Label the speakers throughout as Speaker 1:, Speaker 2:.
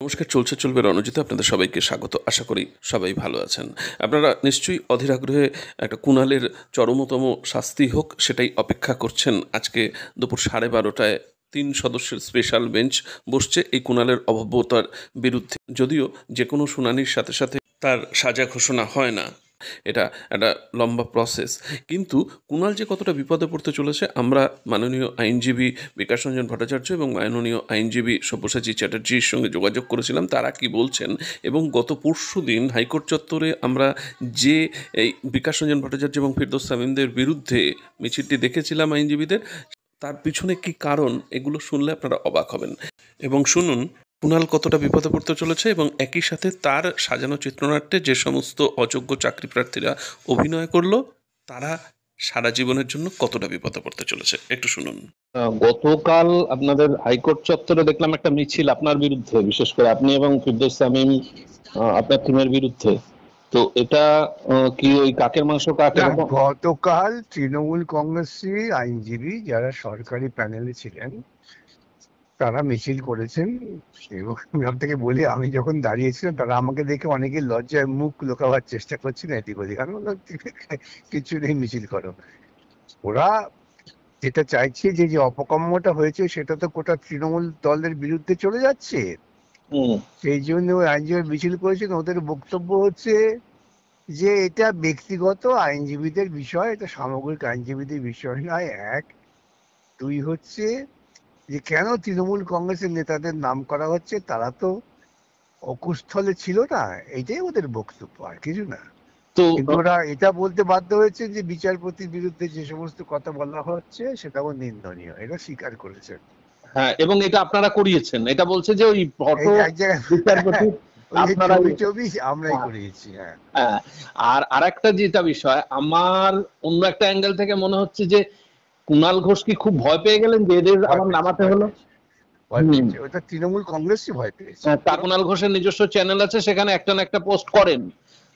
Speaker 1: নমস্কার, চলছে চলবে রণজিতে আপনাদের সবাইকে স্বাগত। আশা করি সবাই ভালো আছেন। আপনারা নিশ্চয়ই অধীর আগ্রহে একটা কুণালের চরমতম শাস্তি হোক সেটাই অপেক্ষা করছেন। আজকে দুপুর 12:30টায় 3 সদস্যের স্পেশাল বেঞ্চ বসছে এই কুণালের অভব্যতার বিরুদ্ধে। যদিও যে কোনো শুনানির সাথে সাথে তার সাজা ঘোষণা হয় না, এটা একটা লম্বা প্রসেস। কিন্তু কুণাল যে কতটা বিপদে পড়তে চলেছে, আমরা মাননীয় আইনজীবী বিকাশ রঞ্জন ভট্টাচার্য এবং মাননীয় আইনজীবী সব্যসাচী চ্যাটার্জির সঙ্গে যোগাযোগ করেছিলাম, তারা কি বলছেন। এবং গত পরশু দিন হাইকোর্ট চত্বরে আমরা যে এই বিকাশ রঞ্জন ভট্টাচার্য এবং ফিরদৌস তামিমদের বিরুদ্ধে মিছিলটি দেখেছিলাম আইনজীবীদের, তার পিছনে কি কারণ, এগুলো শুনলে আপনারা অবাক হবেন। এবং শুনুন কুণাল কতটা বিপদে পড়তে চলেছে এবং একই সাথে তার সাজানো চিত্রনাট্যে যে সমস্ত অযোগ্য চাকরি প্রার্থীরা অভিনয় করলো তারা সারা জীবনের জন্য কতটা বিপদে পড়তে চলেছে, একটু শুনুন।
Speaker 2: গতকাল আপনাদের হাইকোর্ট চত্বরে দেখলাম একটা মিছিল আপনার বিরুদ্ধে, বিশেষ করে আপনি এবং ফিরদৌস তামিম আপনার টিমের বিরুদ্ধে। তো এটা কি ওই কাকের মাংস কাকে?
Speaker 3: গতকাল তৃণমূল কংগ্রেসের আইনজীবী যারা সরকারি প্যানেলে ছিলেন তারা মিছিল করেছেন এবং সব থেকে বলি, আমি যখন দাঁড়িয়েছিলাম তারা আমাকে দেখে অনেকে লজ্জায় মুখ লুকাবার চেষ্টা করছিল এদিক ওদিক। আমি বললাম কিছু নেই, মিছিল করো। ওরা যেটা চাইছে যে যে অপকর্মটা হয়েছে সেটা তো গোটা তৃণমূল দলের বিরুদ্ধে চলে যাচ্ছে, সেই জন্য ওই আইনজীবী মিছিল করেছেন। ওদের বক্তব্য হচ্ছে যে এটা ব্যক্তিগত আইনজীবীদের বিষয়, এটা সামগ্রিক আইনজীবীদের বিষয় নয়। এক, দুই হচ্ছে যে কেন তৃণমূল কংগ্রেসের নেতাদের নাম করা হচ্ছে, তারা তো অকুস্থলে ছিল না, এটাই ওদের বক্তব্য, আর কিছু না। তো ওরা এটা বলতে বাধ্য হয়েছে যে বিচারপতির বিরুদ্ধে যে সমস্ত কথা বলা হচ্ছে সেটাও নিন্দনীয়, এটা স্বীকার করেছেন।
Speaker 2: হ্যাঁ, এবং এটা আপনারা করিয়েছেন, এটা বলছে যে ওই ফটো বিচারপতি
Speaker 3: আমরাই করিয়েছি।
Speaker 2: হ্যাঁ, আর আরেকটা যেটা বিষয়, আমার অন্য একটা অ্যাঙ্গেল থেকে মনে হচ্ছে যে কুণাল ঘোষ কি খুব ভয় পেয়ে গেলেন যে এদের আবার নামাতে হলো?
Speaker 3: ওটা তৃণমূল কংগ্রেসই ভয় পেয়েছে।
Speaker 2: কুণাল ঘোষের নিজস্ব চ্যানেল আছে, সেখানে একটা না একটা পোস্ট করেন।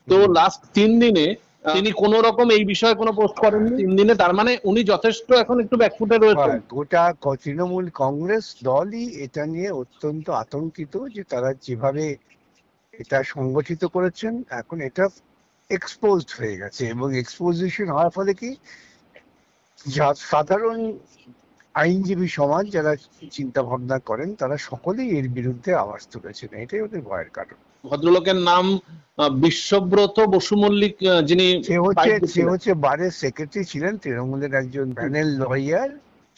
Speaker 2: তো লাস্ট 3 দিনে তিনি কোন রকম এই বিষয়ে কোনো পোস্ট করেননি 3 দিনে। তার মানে উনি যথেষ্ট এখন একটু ব্যাকফুটে রয়েছেন।
Speaker 3: গোটা তৃণমূল কংগ্রেস দলই এটা নিয়ে অত্যন্ত আতঙ্কিত যে তারা যেভাবে এটা সংগঠিত করেছেন, এখন এটা এক্সপোজড হয়ে গেছে। এবং এক্সপোজিশন হওয়ার ফলে কি, সাধারণ আইনজীবী সমাজ যারা চিন্তা ভাবনা করেন তারা সকলেই এর বিরুদ্ধে আওয়াজ তুলেছেন, এটাই ওদের ভয়ের কারণ।
Speaker 2: ভদ্রলোকের নাম বিশ্বব্রত বসু মল্লিক, যিনি
Speaker 3: সে হচ্ছে বারের সেক্রেটারি ছিলেন, তৃণমূলের একজন প্যানেল লয়ার।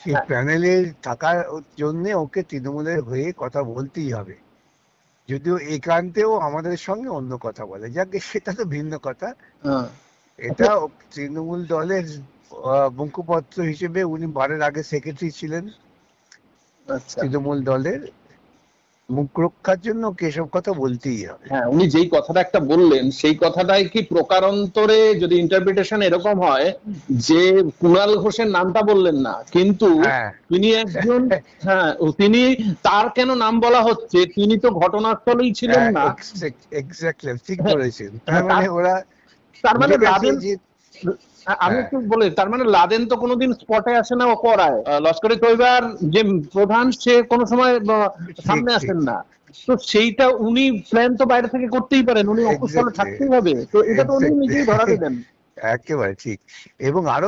Speaker 3: সেই প্যানেলে থাকার জন্য ওকে তৃণমূলের হয়ে কথা বলতেই হবে, যদিও একান্তেও আমাদের সঙ্গে অন্য কথা বলে, যাকে সেটা তো ভিন্ন কথা। এটা তৃণমূল দলের মুখপত্র হিসেবে উনি বারের আগে সেক্রেটারি ছিলেন তৃণমূল দলের, মুখ রক্ষার জন্য কেসব কথা বলতেই হবে।
Speaker 2: হ্যাঁ, উনি যেই কথাটা একটা বললেন সেই কথাটাই কি প্রকারান্তরে যদি ইন্টারপ্রিটেশন এরকম হয় যে কুণাল ঘোষের নামটা বললেন না, কিন্তু তিনি একজন, হ্যাঁ তিনি, তার কেন নাম বলা হচ্ছে, তিনি তো ঘটনাস্থলেই ছিলেন না।
Speaker 3: এক্স্যাক্টলি, ঠিক বলেছেন। তার মানে ওরা,
Speaker 2: তার মানে লাদেন, আমি একটু বলি, তার মানে লাদেন তো কোনোদিন স্পটে আসে না, ও করায়। লস্করে তৈবার যে প্রধান সে কোনো সময় সামনে আসেন না। তো সেইটা উনি প্ল্যান তো বাইরে থেকে করতেই পারেন, উনি অকুশলে থাকতেই হবে। তো এটা তো উনি নিজেই ধরা দেবেন।
Speaker 3: একেবারে ঠিক। এবং আরো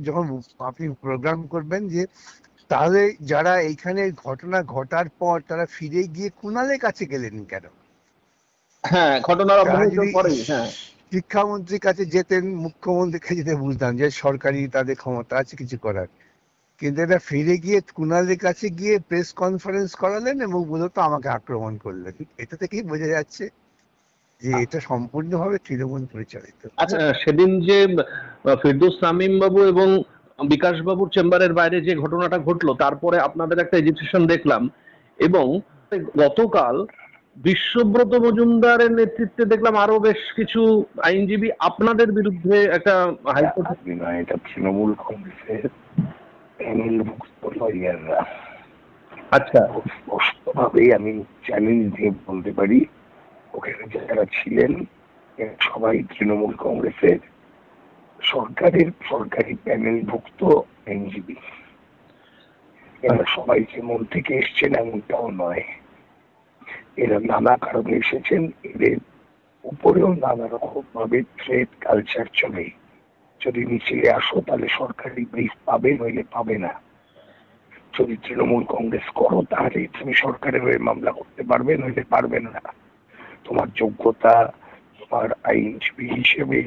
Speaker 3: যখন আপনি প্রোগ্রাম করবেন যে তাহলে যারা এইখানে ঘটনা ঘটার পর তারা ফিরে গিয়ে কুণালের কাছে গেলেন কেন?
Speaker 2: হ্যাঁ, ঘটনার পরে
Speaker 3: শিক্ষামন্ত্রীর কাছে যেতেন, মুখ্যমন্ত্রীর কাছে যেতে, বুঝতাম যে সরকারি তাদের ক্ষমতা আছে কিছু করার। কিন্তু এটা ফিরে গিয়ে কুণালের কাছে গিয়ে প্রেস কনফারেন্স করালেন এবং মূলত আমাকে আক্রমণ করলেন। এটা থেকেই বোঝা যাচ্ছে যে এটা সম্পূর্ণভাবে তৃণমূল পরিচালিত।
Speaker 2: আচ্ছা, সেদিন যে ফিরদৌস তামিম বাবু এবং বিকাশ বাবুর চেম্বারের বাইরে যে ঘটনাটা ঘটলো, তারপরে আপনাদের একটা এজিটেশন দেখলাম, এবং গতকাল বিশ্বব্রত মজুমদারের নেতৃত্বে দেখলাম আরো বেশ কিছু আইনজীবী আপনাদের বিরুদ্ধে একটা হাইকোর্ট।
Speaker 4: এটা তৃণমূল কংগ্রেসের লয়াররা।
Speaker 2: আচ্ছা,
Speaker 4: স্পষ্টভাবেই আমি চ্যালেঞ্জ দিয়ে বলতে পারি, ওখানে যারা ছিলেন সবাই তৃণমূল কংগ্রেসের সরকারি প্যানেলভুক্ত আইনজীবী। এরা সবাই যে মন থেকে এসছেন এমনটাও নয়। এরা নানা কারণে এসেছেন, এদের উপরেও নানা রকম ভাবে থ্রেট কালচার চলে। যদি মিছিলে আসো তাহলে সরকারি ব্রিফ পাবে, নইলে পাবে না। যদি তৃণমূল কংগ্রেস করো তাহলে তুমি সরকারের হয়ে মামলা করতে পারবে, নইলে পারবে না। তোমার যোগ্যতা, তোমার আইনজীবী হিসেবে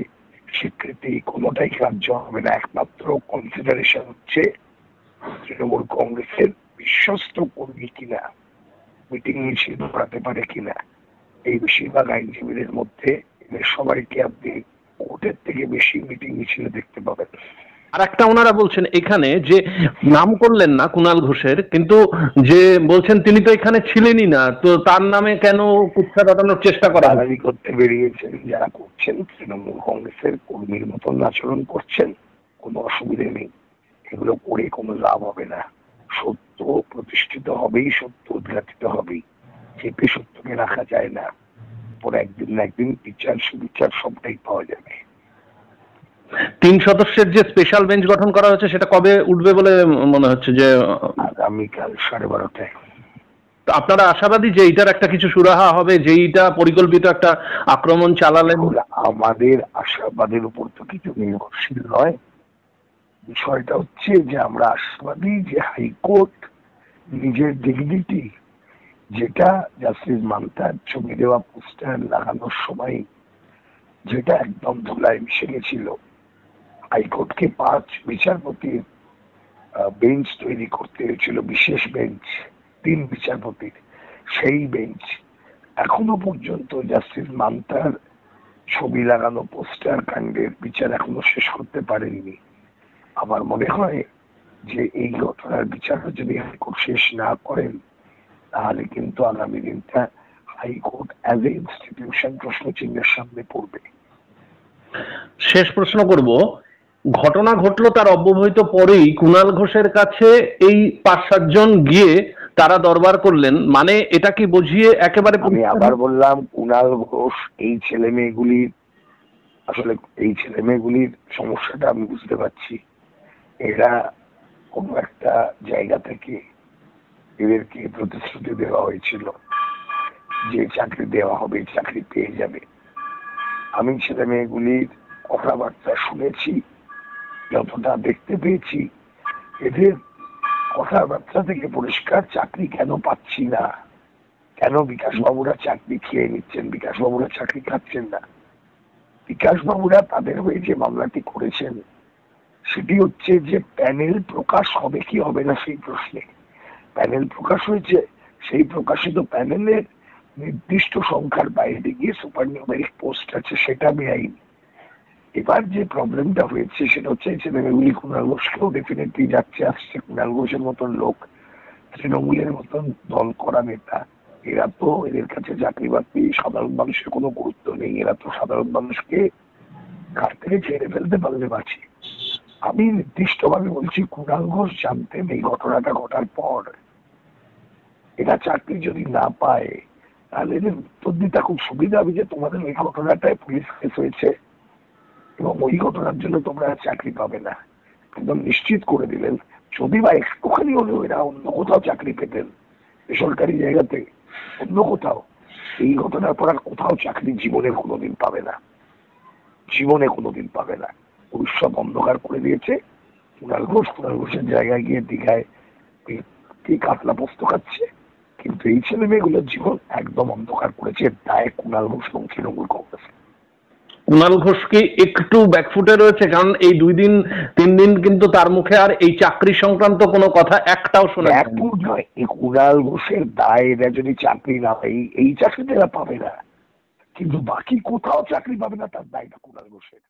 Speaker 4: স্বীকৃতি কোনোটাই গ্রাহ্য হবে না। একমাত্র কনসিডারেশন হচ্ছে তৃণমূল কংগ্রেসের বিশ্বস্ত কর্মী কিনা, মিটিং মিছিল করাতে পারে কিনা। এই বেশিরভাগ আইনজীবীদের মধ্যে এদের সবাইকে আপনি কোর্টের থেকে বেশি মিটিং মিছিলে দেখতে পাবেন।
Speaker 2: আর একটা ওনারা বলছেন এখানে যে নাম করলেন না কুণাল ঘোষের, কিন্তু যে বলছেন তিনি তো এখানে ছিলেনই না, তো তার নামে কেন কুৎসা রটানোর চেষ্টা করা হয়?
Speaker 4: দালালি করতে বেরিয়েছেন যারা করছেন, তৃণমূল কংগ্রেসের কর্মীর মতন আচরণ করছেন, কোনো অসুবিধে নেই। এগুলো করে কোনো লাভ হবে না। সত্য প্রতিষ্ঠিত হবেই, সত্য উদ্ঘাটিত হবেই। চেপে সত্যকে রাখা যায় না। পর একদিন না একদিন বিচার সুবিচার সবটাই পাওয়া যাবে।
Speaker 2: 3 সদস্যের যে স্পেশাল বেঞ্চ গঠন করা হয়েছে সেটা কবে উঠবে বলে মনে হচ্ছে? যে
Speaker 4: আগামীকাল 12:30টায়।
Speaker 2: আপনারা আশাবাদী যে এইটার একটা কিছু সুরাহা হবে, যে এইটা পরিকল্পিত একটা আক্রমণ চালালেন?
Speaker 4: আমাদের আশাবাদের উপর তো কিছু নির্ভরশীল নয়। বিষয়টা হচ্ছে যে আমরা আশাবাদী যে হাইকোর্ট নিজের ডিগনিটি, যেটা জাস্টিস মান্তার ছবি দেওয়া পোস্টার লাগানোর সময় যেটা একদম ধুলায় মিশে গেছিল, হাইকোর্টকে 5 বিচারপতির বেঞ্চ তৈরি করতে হয়েছিল, বিশেষ বেঞ্চ 3 বিচারপতির। সেই বেঞ্চ এখনো পর্যন্ত জাস্টিস মান্তার ছবি লাগানো পোস্টার কাণ্ডের বিচার এখনো শেষ করতে পারেননি। আমার মনে হয় যে এই ঘটনার বিচার যদি হাইকোর্ট শেষ না করেন তাহলে কিন্তু আগামী দিনটা হাইকোর্ট অ্যাজ এ ইনস্টিটিউশন প্রশ্নচিহ্নের সামনে পড়বে।
Speaker 2: শেষ প্রশ্ন করব, ঘটনা ঘটলো তার অব্যবহিত পরেই কুণাল ঘোষের কাছে এই 5-7 জন গিয়ে তারা দরবার করলেন, মানে এটা কি বুঝিয়ে একেবারে?
Speaker 4: আমি আবার বললাম, কুণাল ঘোষ এই ছেলে মেয়েগুলির, আসলে এই ছেলে মেয়েগুলির সমস্যাটা আমি বুঝতে পারছি। এরা কোনো একটা জায়গা থেকে এদেরকে প্রতিশ্রুতি দেওয়া হয়েছিল যে চাকরি দেওয়া হবে, চাকরি পেয়ে যাবে। আমি ছেলে মেয়েগুলির কথাবার্তা শুনেছি, যতটা দেখতে পেয়েছি, এদের কথাবার্তা থেকে পরিষ্কার চাকরি কেন পাচ্ছি না, কেন বিকাশ বাবুরা চাকরি খেয়ে নিচ্ছেন, বিকাশ বাবুরা চাকরি খাচ্ছেন না। বিকাশ বাবুরা তাদের হয়ে যে মামলাটি করেছেন সেটি হচ্ছে যে প্যানেল প্রকাশ হবে কি হবে না সেই প্রশ্নে। প্যানেল প্রকাশ হয়েছে, সেই প্রকাশিত প্যানেলের নির্দিষ্ট সংখ্যার বাইরে গিয়ে সুপার নিউমেরিক পোস্ট আছে, সেটা বেআইনি। এবার যে প্রবলেমটা হয়েছে সেটা হচ্ছে ছেলেমেয়েগুলি কুণাল ঘোষকেও ডেফিনেটলি যাচ্ছে আসছে। কুণাল ঘোষের মতন লোক, তৃণমূলের মতন দল করা নেতা, এরা তো, এদের কাছে চাকরি বাকরি সাধারণ মানুষের কোনো গুরুত্ব নেই। এরা তো সাধারণ মানুষকে ঘাট থেকে ছেড়ে ফেলতে পারলে বাঁচে। আমি নির্দিষ্টভাবে বলছি, কুণাল ঘোষ জানতেন এই ঘটনাটা ঘটার পর এরা চাকরি যদি না পায় তাহলে এদের উত্তর দিতে খুব সুবিধা হবে যে তোমাদের ওই ঘটনাটায় পুলিশ কেস হয়েছে এবং ওই ঘটনার জন্য তোমরা চাকরি পাবে না। একদম নিশ্চিত করে দিলেন। যদি বা একটুখানি হলেও এরা অন্য কোথাও চাকরি পেতেন, বেসরকারি জায়গাতে অন্য কোথাও, এই ঘটনার পর আর কোথাও চাকরি জীবনে কোনোদিন পাবে না, জীবনে কোনোদিন পাবে না। ভবিষ্যৎ অন্ধকার করে দিয়েছে কুণাল ঘোষ। কুণাল ঘোষের জায়গায় গিয়ে দীঘায় কি কাতলা পোস্ত খাচ্ছে, কিন্তু এই ছেলে মেয়েগুলোর জীবন একদম অন্ধকার করেছে। দায় কুণাল ঘোষ এবং তৃণমূল কংগ্রেস।
Speaker 2: কুণাল ঘোষ কি একটু ব্যাকফুটে রয়েছে? কারণ এই 2-3 দিন কিন্তু তার মুখে আর এই চাকরি সংক্রান্ত কোনো কথা একটাও শোনা যায়নি।
Speaker 4: ব্যাকফুট নয়, এই কুণাল ঘোষের দায়, এরা যদি চাকরি না পায়, এই চাকরিটা এরা পাবে না, কিন্তু বাকি কোথাও চাকরি পাবে না, তার দায়টা কুণাল ঘোষের।